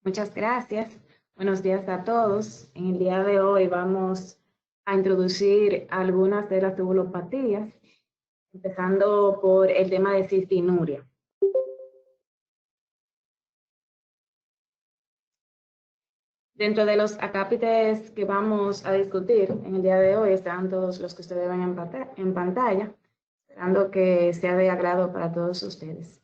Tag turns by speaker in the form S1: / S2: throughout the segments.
S1: Muchas gracias. Buenos días a todos. En el día de hoy vamos a introducir algunas de las tubulopatías, empezando por el tema de cistinuria. Dentro de los acápites que vamos a discutir en el día de hoy están todos los que ustedes ven en pantalla, esperando que sea de agrado para todos ustedes.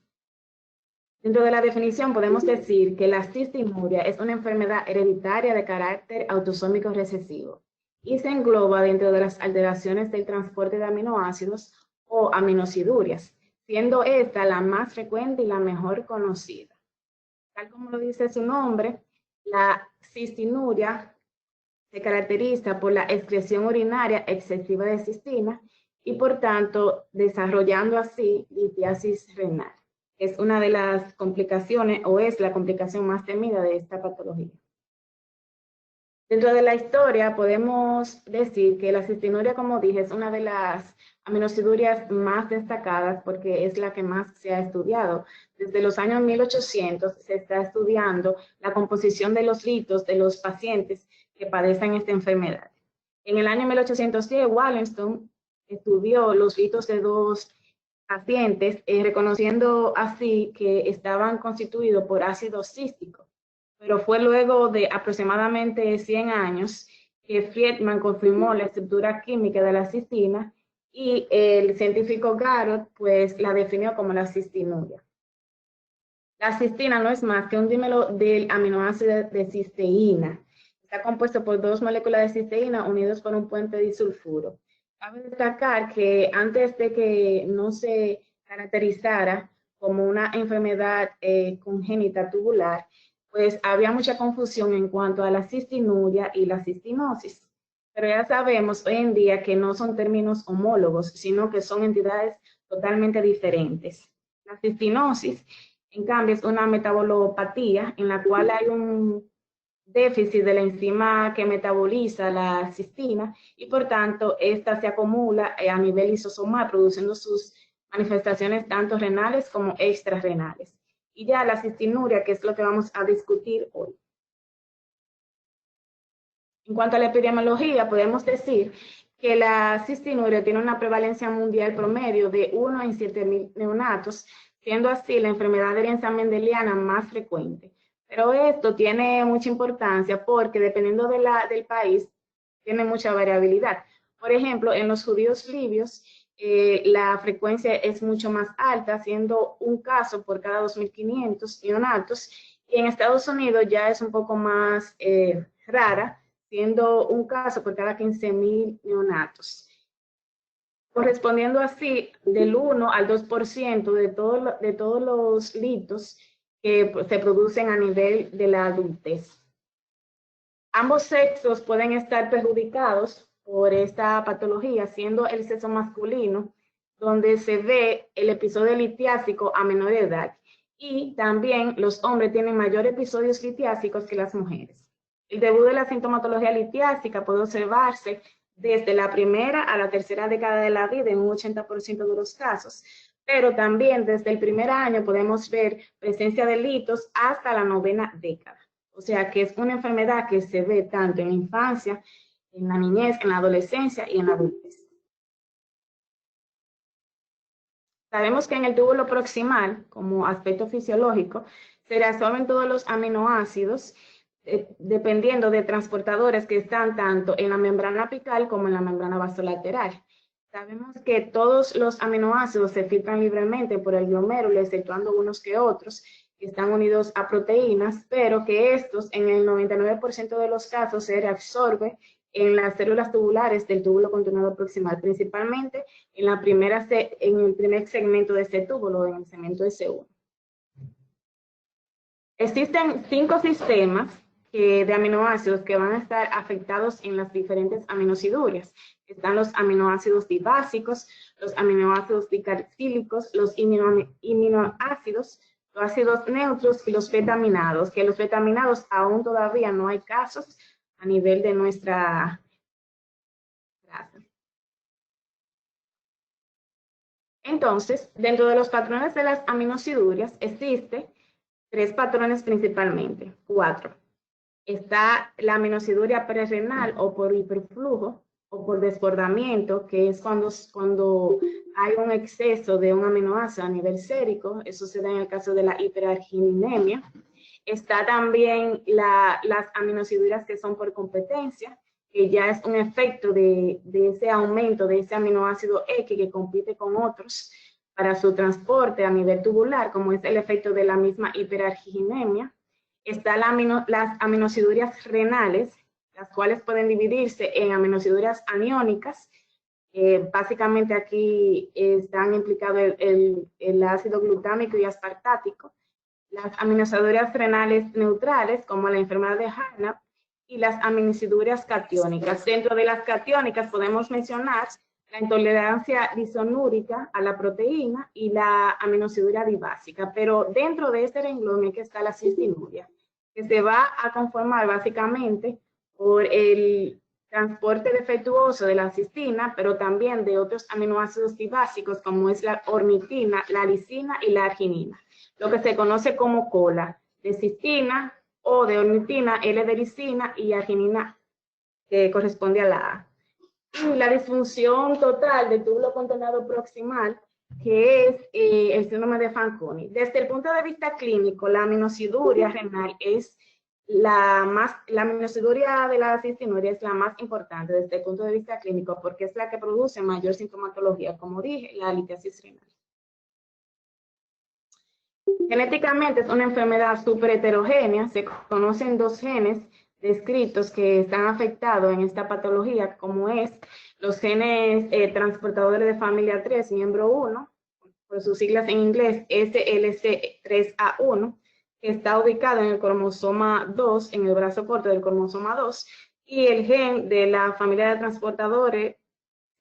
S1: Dentro de la definición podemos decir que la cistinuria es una enfermedad hereditaria de carácter autosómico recesivo y se engloba dentro de las alteraciones del transporte de aminoácidos o aminosidurias, siendo esta la más frecuente y la mejor conocida. Tal como lo dice su nombre, la cistinuria se caracteriza por la excreción urinaria excesiva de cistina y por tanto desarrollando así litiasis renal. Es una de las complicaciones o es la complicación más temida de esta patología. Dentro de la historia podemos decir que la cistinuria, como dije, es una de las aminosidurias más destacadas porque es la que más se ha estudiado. Desde los años 1800 se está estudiando la composición de los litos de los pacientes que padecen esta enfermedad. En el año 1810, Wallenstein estudió los litos de dos pacientes, reconociendo así que estaban constituidos por ácido cístico. Pero fue luego de aproximadamente 100 años que Friedman confirmó la estructura química de la cistina y el científico Garrod pues la definió como la cistinuria. La cistina no es más que un dímero del aminoácido de cisteína. Está compuesto por dos moléculas de cisteína unidos por un puente disulfuro. Cabe destacar que antes de que no se caracterizara como una enfermedad congénita tubular, pues había mucha confusión en cuanto a la cistinuria y la cistinosis. Pero ya sabemos hoy en día que no son términos homólogos, sino que son entidades totalmente diferentes. La cistinosis, en cambio, es una metabolopatía en la cual hay un déficit de la enzima que metaboliza la cistina y por tanto esta se acumula a nivel lisosomal produciendo sus manifestaciones tanto renales como extrarrenales. Y ya la cistinuria, que es lo que vamos a discutir hoy. En cuanto a la epidemiología, podemos decir que la cistinuria tiene una prevalencia mundial promedio de 1 en 7.000 neonatos, siendo así la enfermedad de herencia mendeliana más frecuente. Pero esto tiene mucha importancia porque dependiendo del país, tiene mucha variabilidad. Por ejemplo, en los judíos libios, la frecuencia es mucho más alta, siendo un caso por cada 2.500 neonatos, y en Estados Unidos ya es un poco más rara, siendo un caso por cada 15.000 neonatos. Correspondiendo así del 1 al 2% de todos los litos que se producen a nivel de la adultez. Ambos sexos pueden estar perjudicados por esta patología, siendo el sexo masculino donde se ve el episodio litiásico a menor edad y también los hombres tienen mayores episodios litiásicos que las mujeres. El debut de la sintomatología litiásica puede observarse desde la primera a la tercera década de la vida en un 80% de los casos, pero también desde el primer año podemos ver presencia de litos hasta la novena década. O sea que es una enfermedad que se ve tanto en la infancia, en la niñez, en la adolescencia y en la adultez. Sabemos que en el túbulo proximal, como aspecto fisiológico, se reabsorben todos los aminoácidos dependiendo de transportadores que están tanto en la membrana apical como en la membrana vasolateral. Sabemos que todos los aminoácidos se filtran libremente por el glomérulo, exceptuando unos que otros, que están unidos a proteínas, pero que estos en el 99% de los casos se reabsorben en las células tubulares del túbulo continuado proximal, principalmente en el primer segmento de este túbulo, en el segmento S1. Existen 5 sistemas de aminoácidos que van a estar afectados en las diferentes aminosidurias. Están los aminoácidos dibásicos, los aminoácidos dicarcílicos, los aminoácidos, los ácidos neutros y los betaminados, que los betaminados aún todavía no hay casos a nivel de nuestra raza. Entonces, dentro de los patrones de las aminosidurias existe tres patrones principalmente, 4. Está la aminociduria prerrenal o por hiperflujo o por desbordamiento, que es cuando hay un exceso de un aminoácido a nivel sérico. Eso se da en el caso de la hiperargininemia. Está también las aminociduras que son por competencia, que ya es un efecto de ese aumento de ese aminoácido X que compite con otros para su transporte a nivel tubular, como es el efecto de la misma hiperarginemia. Está las aminociduras renales, las cuales pueden dividirse en aminociduras aniónicas. Básicamente aquí están implicados el ácido glutámico y aspartático. Las aminociduras renales neutrales, como la enfermedad de Harnap, y las aminociduras catiónicas. Dentro de las catiónicas podemos mencionar la intolerancia disonúrica a la proteína y la aminociduria dibásica, pero dentro de este renglón es que está la cistinuria, que se va a conformar básicamente por el transporte defectuoso de la cistina, pero también de otros aminoácidos dibásicos como es la ornitina, la lisina y la arginina, lo que se conoce como cola de cistina o de ornitina, L de lisina y arginina, que corresponde a la A. Y la disfunción total del túbulo contornado proximal, que es el síndrome de Fanconi. Desde el punto de vista clínico, la aminociduria renal es la aminociduria de la cistinuria es la más importante desde el punto de vista clínico porque es la que produce mayor sintomatología, como dije, la litiasis renal. Genéticamente es una enfermedad súper heterogénea, se conocen 2 genes descritos que están afectados en esta patología, como es los genes transportadores de familia 3, miembro 1, por sus siglas en inglés SLC3A1, que está ubicado en el cromosoma 2, en el brazo corto del cromosoma 2, y el gen de la familia de transportadores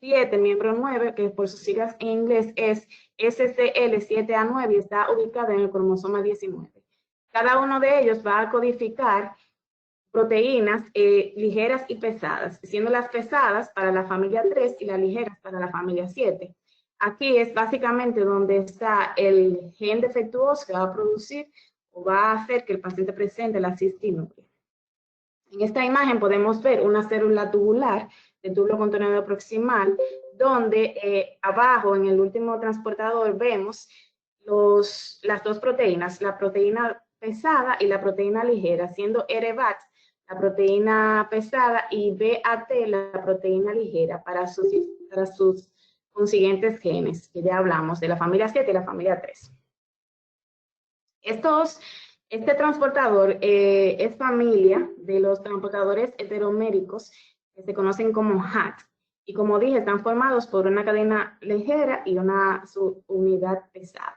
S1: 7, miembro 9, que por sus siglas en inglés es SCL7A9 y está ubicado en el cromosoma 19. Cada uno de ellos va a codificar proteínas ligeras y pesadas, siendo las pesadas para la familia 3 y las ligeras para la familia 7. Aquí es básicamente donde está el gen defectuoso que va a producir o va a hacer que el paciente presente la cistinuria. En esta imagen podemos ver una célula tubular de túbulo contornado proximal, donde abajo en el último transportador vemos las 2 proteínas, la proteína pesada y la proteína ligera, siendo RBAT la proteína pesada y BAT la proteína ligera para sus consiguientes genes, que ya hablamos, de la familia 7 y la familia 3. Este transportador es familia de los transportadores heteroméricos que se conocen como HAT. Y como dije, están formados por una cadena ligera y una subunidad pesada.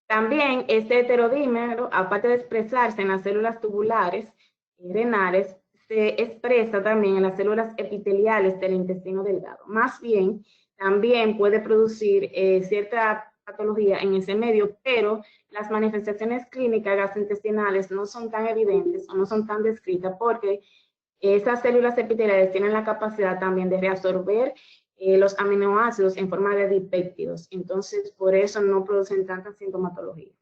S1: También este heterodímero, aparte de expresarse en las células tubulares y renales, se expresa también en las células epiteliales del intestino delgado. Más bien, también puede producir cierta patología en ese medio, pero las manifestaciones clínicas gastrointestinales no son tan evidentes o no son tan descritas porque esas células epiteliales tienen la capacidad también de reabsorber los aminoácidos en forma de dipéptidos. Entonces, por eso no producen tanta sintomatología.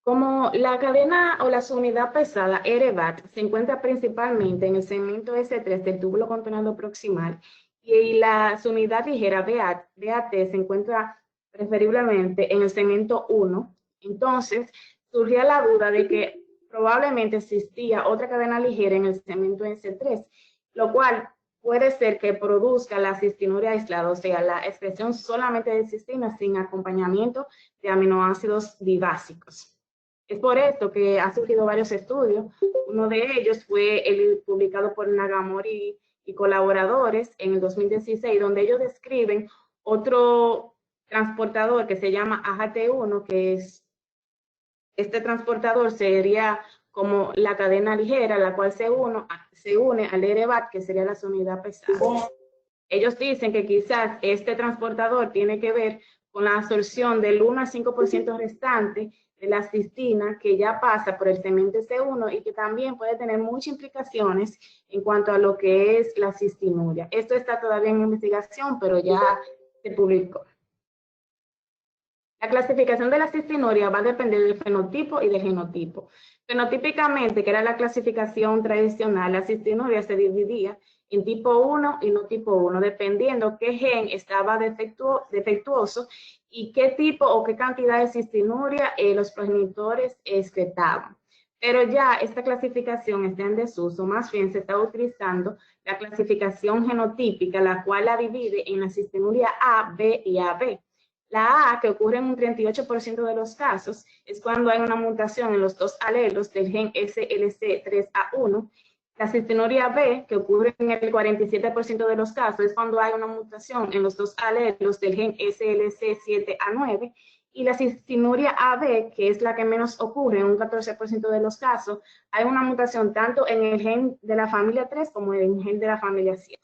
S1: Como la cadena o la subunidad pesada RBAT se encuentra principalmente en el segmento S3 del túbulo contornado proximal y la subunidad ligera BAT se encuentra preferiblemente en el segmento 1, entonces surgía la duda de que probablemente existía otra cadena ligera en el segmento S3, lo cual puede ser que produzca la cistinuria aislada, o sea, la expresión solamente de cistina sin acompañamiento de aminoácidos dibásicos. Es por esto que ha surgido varios estudios. Uno de ellos fue el publicado por Nagamori y colaboradores en el 2016, donde ellos describen otro transportador que se llama AGT1, que es este transportador sería como la cadena ligera, la cual se une al RBAT, que sería la subunidad pesada. Ellos dicen que quizás este transportador tiene que ver con la absorción del 1 al 5% restante de la cistina que ya pasa por el segmento C1 y que también puede tener muchas implicaciones en cuanto a lo que es la cistinuria. Esto está todavía en investigación, pero ya se publicó. La clasificación de la cistinuria va a depender del fenotipo y del genotipo. Fenotípicamente, que era la clasificación tradicional, la cistinuria se dividía en tipo 1 y no tipo 1, dependiendo qué gen estaba defectuoso y qué tipo o qué cantidad de cistinuria los progenitores excretaban. Pero ya esta clasificación está en desuso, más bien se está utilizando la clasificación genotípica, la cual la divide en la cistinuria A, B y AB. La A, que ocurre en un 38% de los casos, es cuando hay una mutación en los dos alelos del gen SLC3A1. La cistinuria B, que ocurre en el 47% de los casos, es cuando hay una mutación en los dos alelos del gen SLC7A9. Y la cistinuria AB, que es la que menos ocurre en un 14% de los casos, hay una mutación tanto en el gen de la familia 3 como en el gen de la familia 7.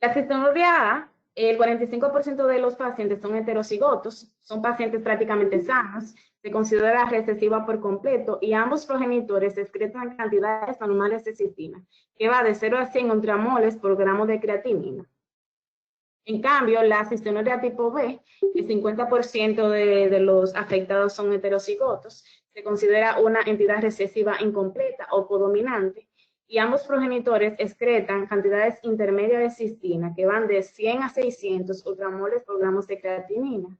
S1: La cistinuria A, el 45% de los pacientes son heterocigotos, son pacientes prácticamente sanos, se considera recesiva por completo y ambos progenitores excretan cantidades anormales de cistina, que va de 0 a 100 ultramoles por gramo de creatinina. En cambio, la cistinuria tipo B, el 50% de los afectados son heterocigotos, se considera una entidad recesiva incompleta o codominante, y ambos progenitores excretan cantidades intermedias de cistina que van de 100 a 600 ultramoles por gramos de creatinina,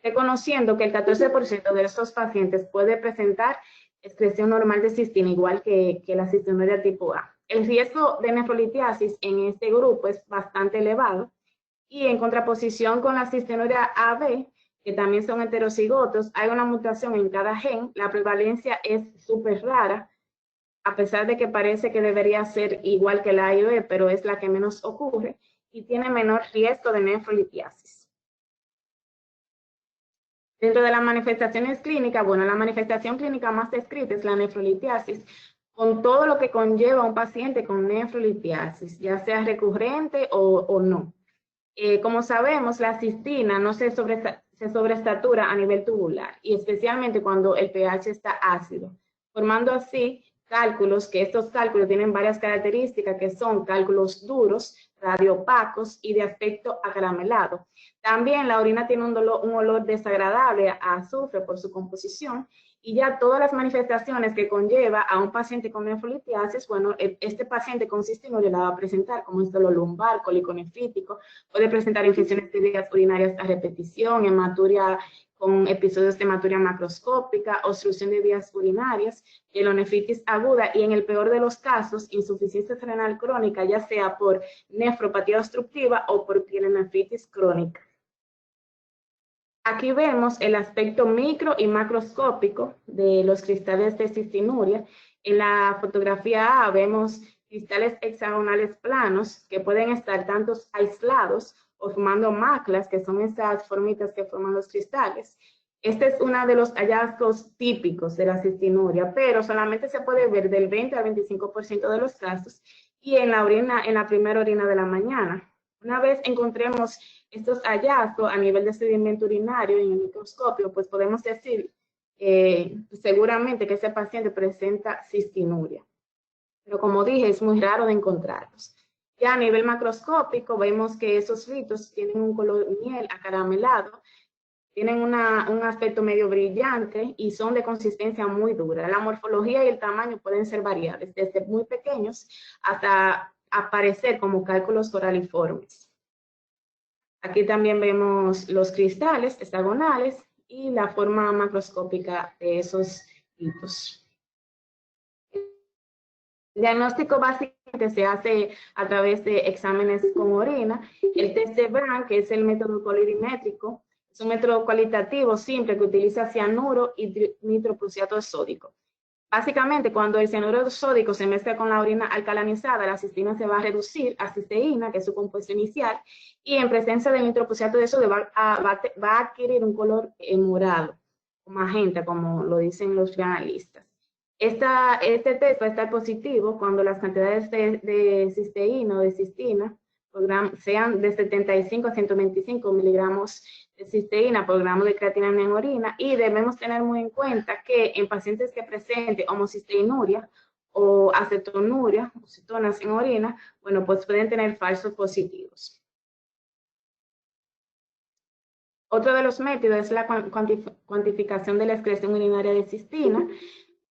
S1: reconociendo que el 14% de estos pacientes puede presentar excreción normal de cistina, igual que la cistinuria tipo A. El riesgo de nefrolitiasis en este grupo es bastante elevado, y en contraposición con la cistinuria AB, que también son heterocigotos, hay una mutación en cada gen, la prevalencia es súper rara, a pesar de que parece que debería ser igual que la A y B, pero es la que menos ocurre y tiene menor riesgo de nefrolitiasis. Dentro de las manifestaciones clínicas, bueno, la manifestación clínica más descrita es la nefrolitiasis, con todo lo que conlleva un paciente con nefrolitiasis, ya sea recurrente o no. Como sabemos, la cistina no se sobresatura a nivel tubular y especialmente cuando el pH está ácido, formando así cálculos, que estos cálculos tienen varias características que son cálculos duros, radiopacos y de aspecto acaramelado. También la orina tiene un olor desagradable a azufre por su composición, y ya todas las manifestaciones que conlleva a un paciente con nefrolitiasis, bueno, este paciente con cistinuria la va a presentar como es dolor lumbar, cólico nefrítico, puede presentar infecciones de vías urinarias a repetición, hematuria con episodios de hematuria macroscópica, obstrucción de vías urinarias, pielonefritis aguda y en el peor de los casos, insuficiencia renal crónica, ya sea por nefropatía obstructiva o por pielonefritis crónica. Aquí vemos el aspecto micro y macroscópico de los cristales de cistinuria. En la fotografía A vemos cristales hexagonales planos que pueden estar tanto aislados o formando maclas, que son esas formitas que forman los cristales. Este es uno de los hallazgos típicos de la cistinuria, pero solamente se puede ver del 20 al 25% de los casos y en la orina, en la primera orina de la mañana. Una vez encontremos estos hallazgos a nivel de sedimento urinario en el microscopio, pues podemos decir seguramente que ese paciente presenta cistinuria. Pero como dije, es muy raro de encontrarlos. Ya a nivel macroscópico vemos que esos ritos tienen un color miel acaramelado, tienen un aspecto medio brillante y son de consistencia muy dura. La morfología y el tamaño pueden ser variables, desde muy pequeños hasta aparecer como cálculos coraliformes. Aquí también vemos los cristales hexagonales y la forma macroscópica de esos hitos. El diagnóstico básico se hace a través de exámenes con orina. El test de Brand, que es el método colorimétrico, es un método cualitativo simple que utiliza cianuro y nitroprusiato sódico. Básicamente, cuando el cianuro sódico se mezcla con la orina alcalinizada, la cistina se va a reducir a cisteína, que es su compuesto inicial, y en presencia de nitroprusiato de sodio va a adquirir un color morado, o magenta, como lo dicen los analistas. Este test va a estar positivo cuando las cantidades de cisteína o de cistina sean de 75 a 125 miligramos de cisteína por gramo de creatinina en orina, y debemos tener muy en cuenta que en pacientes que presenten homocisteinuria o acetonuria o cetonas en orina, bueno, pues pueden tener falsos positivos. Otro de los métodos es la cuantificación de la excreción urinaria de cistina.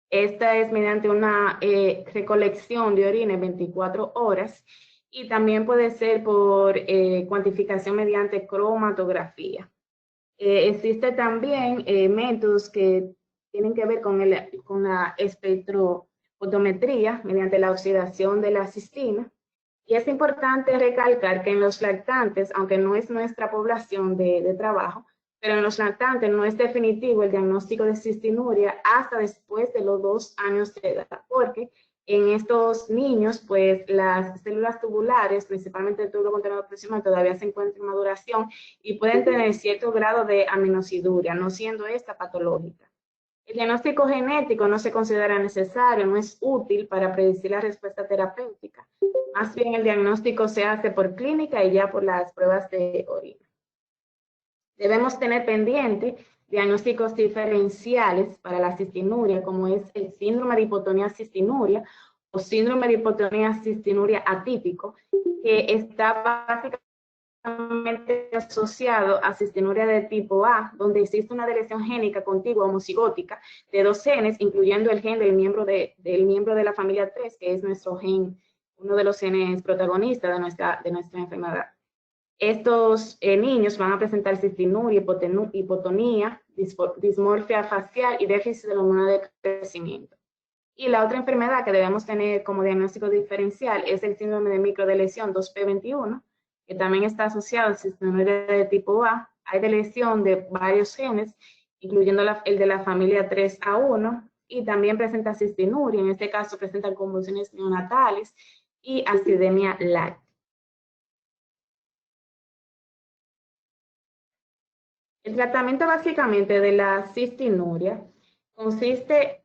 S1: Esta es mediante una recolección de orina en 24 horas y también puede ser por cuantificación mediante cromatografía. Existe también métodos que tienen que ver con la espectrofotometría mediante la oxidación de la cistina. Y es importante recalcar que en los lactantes, aunque no es nuestra población de trabajo, pero en los lactantes no es definitivo el diagnóstico de cistinuria hasta después de los 2 años de edad, porque en estos niños, pues las células tubulares, principalmente el túbulo contenedor proximal, todavía se encuentran en maduración y pueden tener cierto grado de aminociduria, no siendo esta patológica. El diagnóstico genético no se considera necesario, no es útil para predecir la respuesta terapéutica. Más bien el diagnóstico se hace por clínica y ya por las pruebas de orina. Debemos tener pendiente diagnósticos diferenciales para la cistinuria, como es el síndrome de hipotonía cistinuria o síndrome de hipotonía cistinuria atípico, que está básicamente asociado a cistinuria de tipo A, donde existe una deleción génica contigua homocigótica de 2 genes, incluyendo el gen del miembro de la familia 3, que es nuestro gen, uno de los genes protagonistas de nuestra enfermedad. Estos niños van a presentar cistinuria, hipotonía, dismorfia facial y déficit de la hormona de crecimiento. Y la otra enfermedad que debemos tener como diagnóstico diferencial es el síndrome de microdeleción 2P21, que también está asociado al cistinuria de tipo A. Hay deleción de varios genes, incluyendo el de la familia 3A1, y también presenta cistinuria, en este caso presentan convulsiones neonatales y acidemia láctea. El tratamiento básicamente de la cistinuria consiste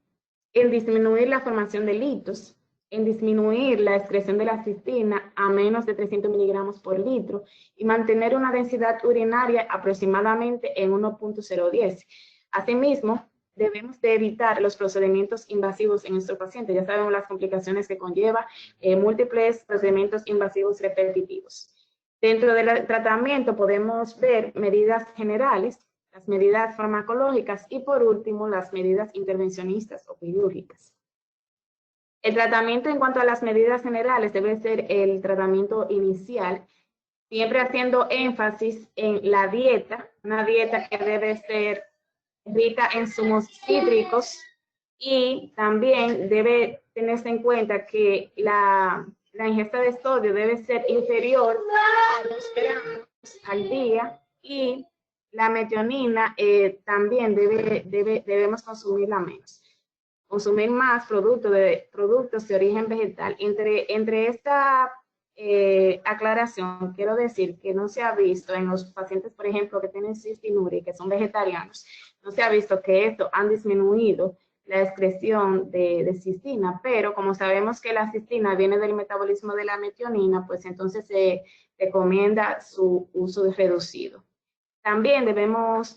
S1: en disminuir la formación de litos, en disminuir la excreción de la cistina a menos de 300 miligramos por litro y mantener una densidad urinaria aproximadamente en 1.010. Asimismo, debemos de evitar los procedimientos invasivos en nuestros pacientes. Ya sabemos las complicaciones que conlleva múltiples procedimientos invasivos repetitivos. Dentro del tratamiento podemos ver medidas generales, las medidas farmacológicas y por último las medidas intervencionistas o quirúrgicas. El tratamiento en cuanto a las medidas generales debe ser el tratamiento inicial, siempre haciendo énfasis en la dieta, una dieta que debe ser rica en zumos cítricos y también debe tenerse en cuenta que la ingesta de sodio debe ser inferior a 2 gramos al día y la metionina también debemos consumirla menos. Consumir más productos de origen vegetal. Entre esta aclaración, quiero decir que no se ha visto en los pacientes, por ejemplo, que tienen cistinuria y que son vegetarianos, no se ha visto que esto han disminuido la excreción de cistina, pero como sabemos que la cistina viene del metabolismo de la metionina, pues entonces se recomienda su uso reducido. También debemos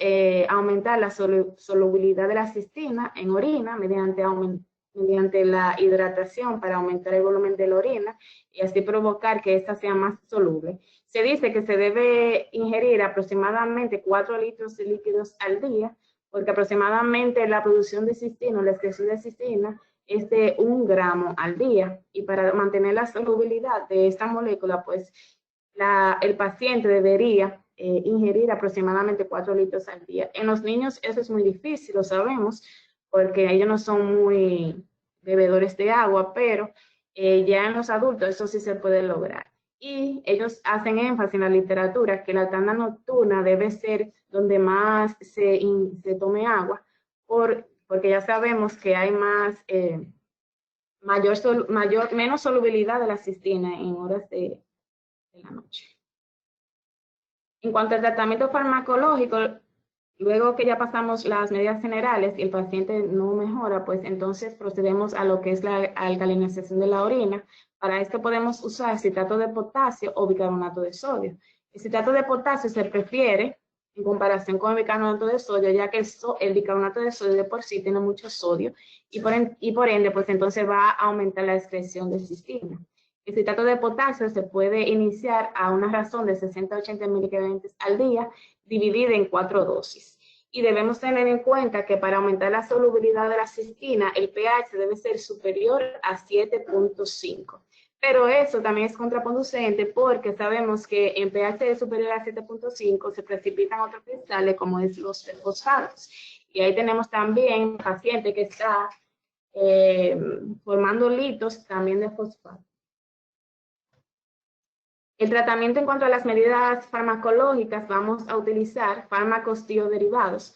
S1: aumentar la solubilidad de la cistina en orina mediante la hidratación para aumentar el volumen de la orina y así provocar que ésta sea más soluble. Se dice que se debe ingerir aproximadamente 4 litros de líquidos al día, porque aproximadamente la producción de cistina, la excreción de cistina, es de 1 gramo al día. Y para mantener la solubilidad de esta molécula, pues el paciente debería ingerir aproximadamente 4 litros al día. En los niños eso es muy difícil, lo sabemos, porque ellos no son muy bebedores de agua, pero ya en los adultos eso sí se puede lograr. Y ellos hacen énfasis en la literatura que la tanda nocturna debe ser donde más se tome agua, porque ya sabemos que hay menos solubilidad de la cistina en horas de la noche. En cuanto al tratamiento farmacológico, luego que ya pasamos las medidas generales y el paciente no mejora, pues entonces procedemos a lo que es la alcalinización de la orina. Para esto podemos usar citrato de potasio o bicarbonato de sodio. El citrato de potasio se prefiere en comparación con el bicarbonato de sodio, ya que el bicarbonato de sodio de por sí tiene mucho sodio y por ende, pues entonces va a aumentar la excreción de cistina. El citrato de potasio se puede iniciar a una razón de 60 a 80 miligramos al día dividida en 4 dosis. Y debemos tener en cuenta que para aumentar la solubilidad de la cistina, el pH debe ser superior a 7.5. Pero eso también es contraproducente porque sabemos que en pH superior a 7.5 se precipitan otros cristales como es los fosfatos. Y ahí tenemos también paciente que está formando litos también de fosfato. El tratamiento en cuanto a las medidas farmacológicas, vamos a utilizar fármacos tioderivados,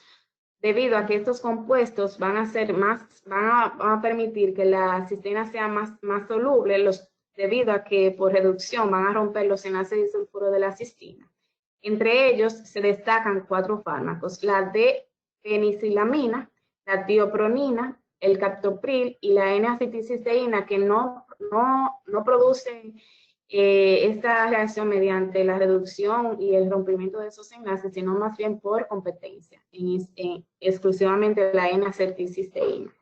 S1: debido a que estos compuestos van a permitir que la cistina sea más soluble, debido a que por reducción van a romper los enlaces de sulfuro de la cistina. Entre ellos se destacan 4 fármacos, la D-penicilamina, la tiopronina, el captopril y la N-acetilcisteína, que no producen esta reacción mediante la reducción y el rompimiento de esos enlaces, sino más bien por competencia, exclusivamente la N-acetilcisteína.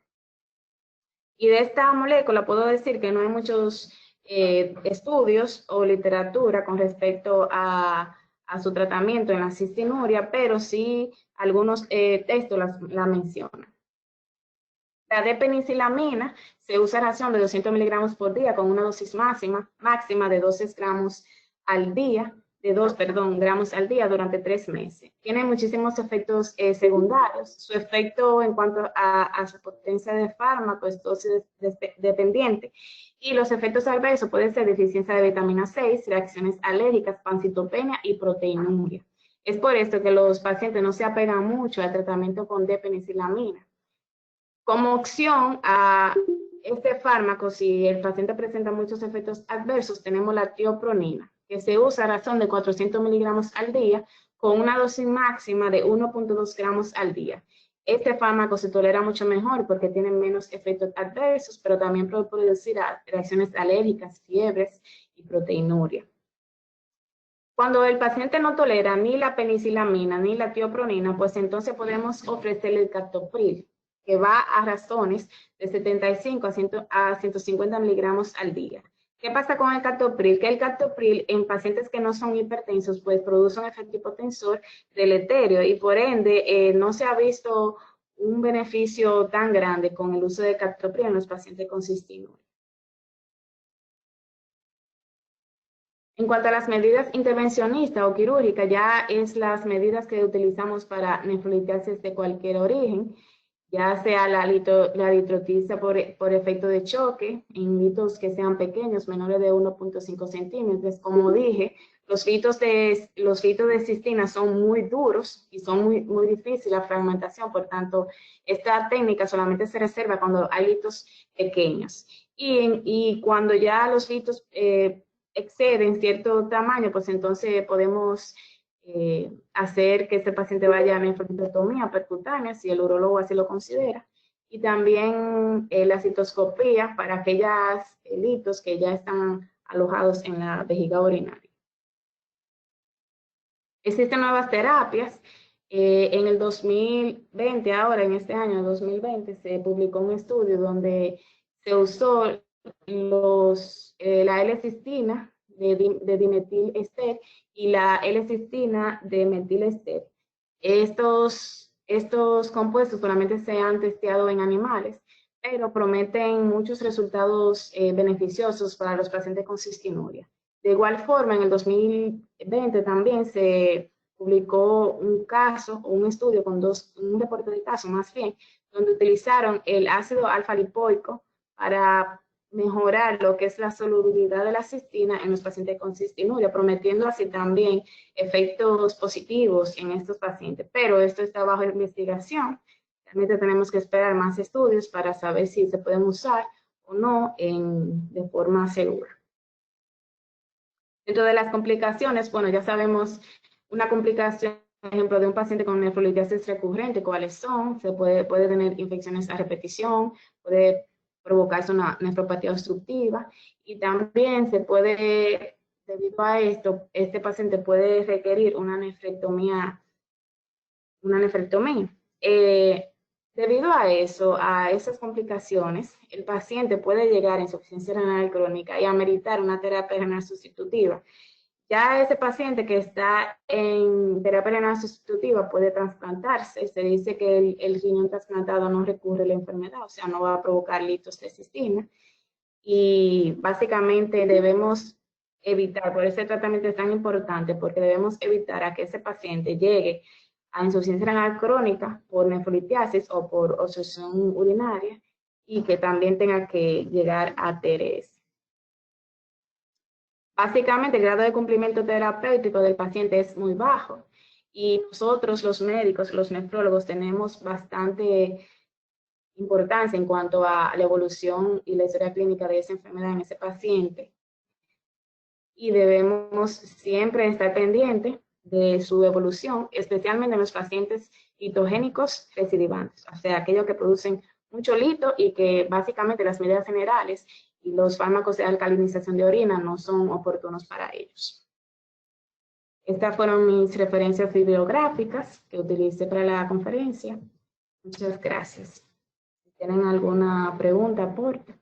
S1: Y de esta molécula puedo decir que no hay muchos estudios o literatura con respecto a su tratamiento en la cistinuria, pero sí algunos textos la mencionan. La D-penicilamina se usa ración de 200 miligramos por día con una dosis máxima de 12 gramos al día, gramos al día durante 3 meses. Tiene muchísimos efectos secundarios. Su efecto en cuanto a su potencia de fármaco es dosis dependiente. Y los efectos adversos pueden ser deficiencia de vitamina 6, reacciones alérgicas, pancitopenia y proteinuria. Es por esto que los pacientes no se apegan mucho al tratamiento con D-penicilamina. Como opción a este fármaco, si el paciente presenta muchos efectos adversos, tenemos la tiopronina, que se usa a razón de 400 miligramos al día con una dosis máxima de 1.2 gramos al día. Este fármaco se tolera mucho mejor porque tiene menos efectos adversos, pero también puede producir reacciones alérgicas, fiebres y proteinuria. Cuando el paciente no tolera ni la penicilamina ni la tiopronina, pues entonces podemos ofrecerle el captopril, que va a razones de 75 a 150 miligramos al día. ¿Qué pasa con el captopril? Que el captopril en pacientes que no son hipertensos, pues produce un efecto hipotensor deleterio y por ende no se ha visto un beneficio tan grande con el uso de captopril en los pacientes con cistinuria. En cuanto a las medidas intervencionistas o quirúrgicas, ya es las medidas que utilizamos para nefrolitiasis de cualquier origen, ya sea la litrotripsia por efecto de choque, en litos que sean pequeños, menores de 1.5 centímetros. Como dije, los litos de cistina son muy duros y son muy difíciles la fragmentación, por tanto, esta técnica solamente se reserva cuando hay litos pequeños. Y cuando ya los litos exceden cierto tamaño, pues entonces podemos hacer que este paciente vaya a nefrolectomía percutánea, si el urólogo así lo considera, y también la citoscopía para aquellos litos que ya están alojados en la vejiga urinaria. Existen nuevas terapias. En el 2020, ahora en este año 2020, se publicó un estudio donde se usó la L-cistina de dimetilester y la L-cistina de metilester. Estos compuestos solamente se han testeado en animales, pero prometen muchos resultados beneficiosos para los pacientes con cistinuria. De igual forma, en el 2020 también se publicó un estudio con un reporte de caso más bien, donde utilizaron el ácido alfa-lipoico para mejorar lo que es la solubilidad de la cistina en los pacientes con cistinuria, prometiendo así también efectos positivos en estos pacientes. Pero esto está bajo investigación. Realmente tenemos que esperar más estudios para saber si se pueden usar o no de forma segura. Dentro de las complicaciones, bueno, ya sabemos una complicación, por ejemplo, de un paciente con nefrolitiasis recurrente, cuáles son. Se puede tener infecciones a repetición, puede provocarse una nefropatía obstructiva y también debido a esto, este paciente puede requerir una nefrectomía. Debido a eso, a esas complicaciones, el paciente puede llegar a insuficiencia renal crónica y ameritar una terapia renal sustitutiva, Ya ese paciente que está en terapia renal sustitutiva puede trasplantarse. Se dice que el riñón trasplantado no recurre a la enfermedad, o sea, no va a provocar litos de cistina. Y básicamente debemos evitar, por ese tratamiento es tan importante, porque debemos evitar a que ese paciente llegue a insuficiencia renal crónica por nefrolitiasis o por obstrucción urinaria y que también tenga que llegar a TRS. Básicamente el grado de cumplimiento terapéutico del paciente es muy bajo y nosotros los médicos, los nefrólogos, tenemos bastante importancia en cuanto a la evolución y la historia clínica de esa enfermedad en ese paciente. Y debemos siempre estar pendientes de su evolución, especialmente en los pacientes litogénicos recidivantes, o sea, aquellos que producen mucho lito y que básicamente las medidas generales y los fármacos de alcalinización de orina no son oportunos para ellos. Estas fueron mis referencias bibliográficas que utilicé para la conferencia. Muchas gracias. Si tienen alguna pregunta, aporte.